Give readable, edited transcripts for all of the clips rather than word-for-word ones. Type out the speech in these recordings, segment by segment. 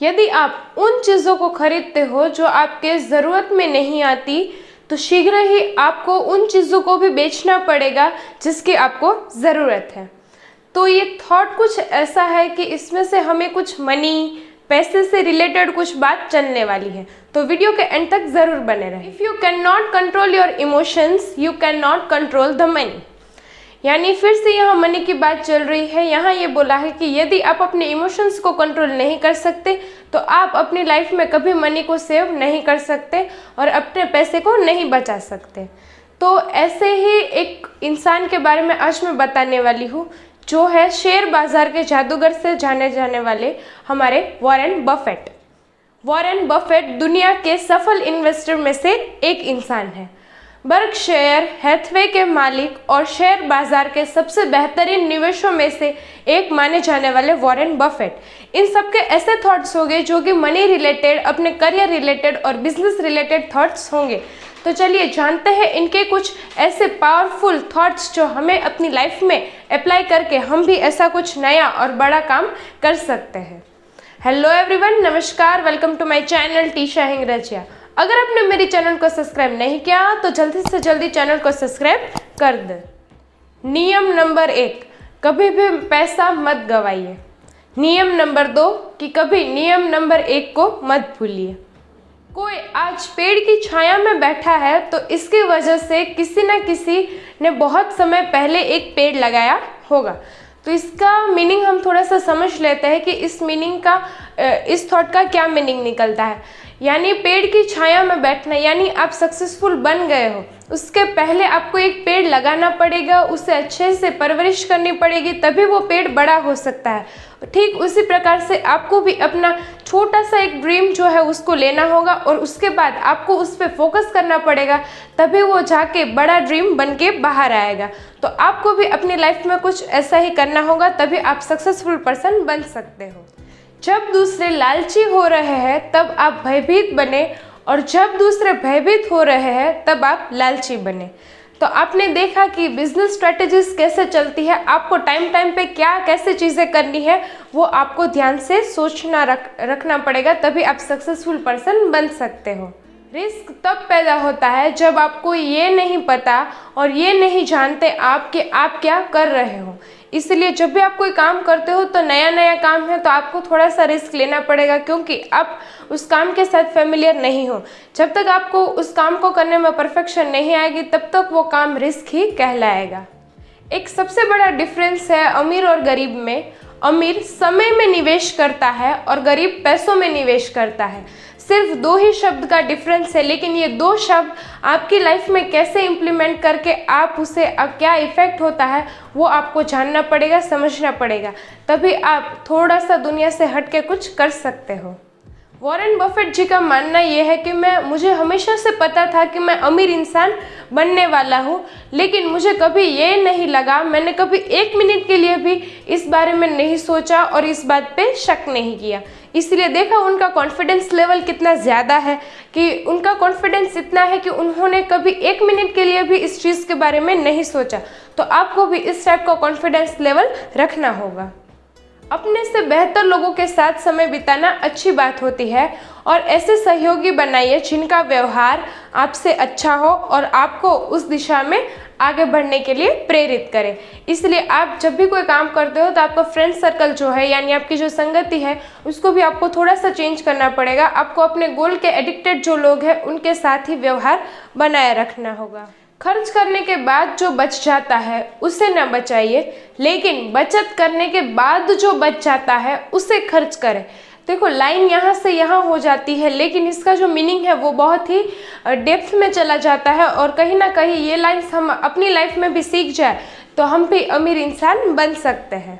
यदि आप उन चीज़ों को खरीदते हो जो आपके ज़रूरत में नहीं आती, तो शीघ्र ही आपको उन चीज़ों को भी बेचना पड़ेगा जिसकी आपको ज़रूरत है। तो ये थॉट कुछ ऐसा है कि इसमें से हमें कुछ मनी, पैसे से रिलेटेड कुछ बात चलने वाली है, तो वीडियो के एंड तक ज़रूर बने रहें। If you can not control your emotions, you can not control the money. यानी फिर से यहाँ मनी की बात चल रही है। यहाँ ये बोला है कि यदि आप अपने इमोशंस को कंट्रोल नहीं कर सकते तो आप अपनी लाइफ में कभी मनी को सेव नहीं कर सकते और अपने पैसे को नहीं बचा सकते। तो ऐसे ही एक इंसान के बारे में आज मैं बताने वाली हूँ, जो है शेयर बाजार के जादूगर से जाने जाने वाले हमारे वॉरेन बफेट। वॉरेन बफेट दुनिया के सफल इन्वेस्टर में से एक इंसान है। बर्कशायर हैथवे के मालिक और शेयर बाजार के सबसे बेहतरीन निवेशों में से एक माने जाने वाले वॉरेन बफेट। इन सबके ऐसे थॉट्स होंगे जो कि मनी रिलेटेड, अपने करियर रिलेटेड और बिजनेस रिलेटेड थॉट्स होंगे। तो चलिए जानते हैं इनके कुछ ऐसे पावरफुल थॉट्स जो हमें अपनी लाइफ में अप्लाई करके हम भी ऐसा कुछ नया और बड़ा काम कर सकते हैं। हेलो एवरीवन, नमस्कार, welcome to my channel Tisha Hingarajia. अगर आपने मेरे चैनल को सब्सक्राइब नहीं किया तो जल्दी से जल्दी चैनल को सब्सक्राइब कर दें। नियम नंबर 1, कभी भी पैसा मत गवाइए। नियम नंबर 2 कि कभी नियम नंबर 1 को मत भूलिए। कोई आज पेड़ की छाया में बैठा है तो इसकी वजह से किसी न किसी ने बहुत समय पहले एक पेड़ लगाया होगा। तो इसका मीनिंग हम थोड़ा सा समझ लेते हैं कि इस मीनिंग का, इस थॉट का क्या मीनिंग निकलता है। यानी पेड़ की छाया में बैठना, यानी आप सक्सेसफुल बन गए हो, उसके पहले आपको एक पेड़ लगाना पड़ेगा, उसे अच्छे से परवरिश करनी पड़ेगी, तभी वो पेड़ बड़ा हो सकता है। ठीक उसी प्रकार से आपको भी अपना छोटा सा एक ड्रीम जो है उसको लेना होगा और उसके बाद आपको उस पर फोकस करना पड़ेगा, तभी वो जाके बड़ा ड्रीम बन के बाहर आएगा। तो आपको भी अपनी लाइफ में कुछ ऐसा ही करना होगा, तभी आप सक्सेसफुल पर्सन बन सकते हो। जब दूसरे लालची हो रहे हैं तब आप भयभीत बने, और जब दूसरे भयभीत हो रहे हैं तब आप लालची बने। तो आपने देखा कि बिजनेस स्ट्रेटजीज कैसे चलती है, आपको टाइम टाइम पे क्या कैसे चीज़ें करनी है वो आपको ध्यान से सोचना रखना पड़ेगा, तभी आप सक्सेसफुल पर्सन बन सकते हो। रिस्क तब पैदा होता है जब आपको ये नहीं पता और ये नहीं जानते आप कि आप क्या कर रहे हो। इसलिए जब भी आप कोई काम करते हो तो नया नया काम है तो आपको थोड़ा सा रिस्क लेना पड़ेगा, क्योंकि आप उस काम के साथ फेमिलियर नहीं हो। जब तक आपको उस काम को करने में परफेक्शन नहीं आएगी तब तक वो काम रिस्क ही कहलाएगा। एक सबसे बड़ा डिफरेंस है अमीर और गरीब में। अमीर समय में निवेश करता है और गरीब पैसों में निवेश करता है। सिर्फ 2 ही शब्द का डिफरेंस है, लेकिन ये 2 शब्द आपकी लाइफ में कैसे इम्प्लीमेंट करके आप उसे क्या इफेक्ट होता है वो आपको जानना पड़ेगा, समझना पड़ेगा, तभी आप थोड़ा सा दुनिया से हट के कुछ कर सकते हो। वॉरेन बफेट जी का मानना यह है कि मुझे हमेशा से पता था कि मैं अमीर इंसान बनने वाला हूँ, लेकिन मुझे कभी ये नहीं लगा, मैंने कभी 1 मिनट के लिए भी इस बारे में नहीं सोचा और इस बात पे शक नहीं किया। इसलिए देखा उनका कॉन्फिडेंस लेवल कितना ज़्यादा है, कि उनका कॉन्फिडेंस इतना है कि उन्होंने कभी 1 मिनट के लिए भी इस चीज़ के बारे में नहीं सोचा। तो आपको भी इस टाइप का कॉन्फिडेंस लेवल रखना होगा। अपने से बेहतर लोगों के साथ समय बिताना अच्छी बात होती है, और ऐसे सहयोगी बनाइए जिनका व्यवहार आपसे अच्छा हो और आपको उस दिशा में आगे बढ़ने के लिए प्रेरित करें। इसलिए आप जब भी कोई काम करते हो तो आपका फ्रेंड सर्कल जो है, यानी आपकी जो संगति है, उसको भी आपको थोड़ा सा चेंज करना पड़ेगा। आपको अपने गोल के एडिक्टेड जो लोग हैं उनके साथ ही व्यवहार बनाए रखना होगा। खर्च करने के बाद जो बच जाता है उसे ना बचाइए, लेकिन बचत करने के बाद जो बच जाता है उसे खर्च करें। देखो, लाइन यहाँ से यहाँ हो जाती है, लेकिन इसका जो मीनिंग है वो बहुत ही डेप्थ में चला जाता है, और कहीं ना कहीं ये लाइन्स हम अपनी लाइफ में भी सीख जाए तो हम भी अमीर इंसान बन सकते हैं।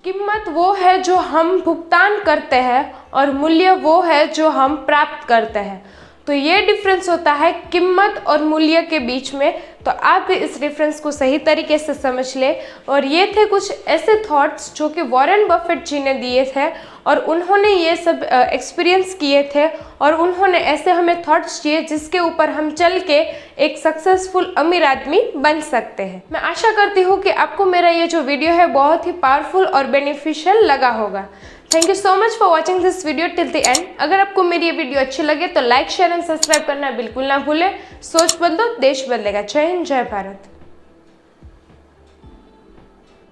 कीमत वो है जो हम भुगतान करते हैं और मूल्य वो है जो हम प्राप्त करते हैं। तो ये डिफरेंस होता है कीमत और मूल्य के बीच में। तो आप भी इस डिफरेंस को सही तरीके से समझ ले। और ये थे कुछ ऐसे थॉट्स जो कि वॉरेन बफेट जी ने दिए थे, और उन्होंने ये सब एक्सपीरियंस किए थे, और उन्होंने ऐसे हमें थॉट्स दिए जिसके ऊपर हम चल के एक सक्सेसफुल अमीर आदमी बन सकते हैं। मैं आशा करती हूँ कि आपको मेरा ये जो वीडियो है बहुत ही पावरफुल और बेनिफिशियल लगा होगा। Thank you so much for watching this video till the end. अगर आपको मेरी ये वीडियो अच्छी लगे तो लाइक शेयर एंड सब्सक्राइब करना बिल्कुल ना भूलें। सोच बदलो, देश बदलेगा। जय हिंद, जय भारत।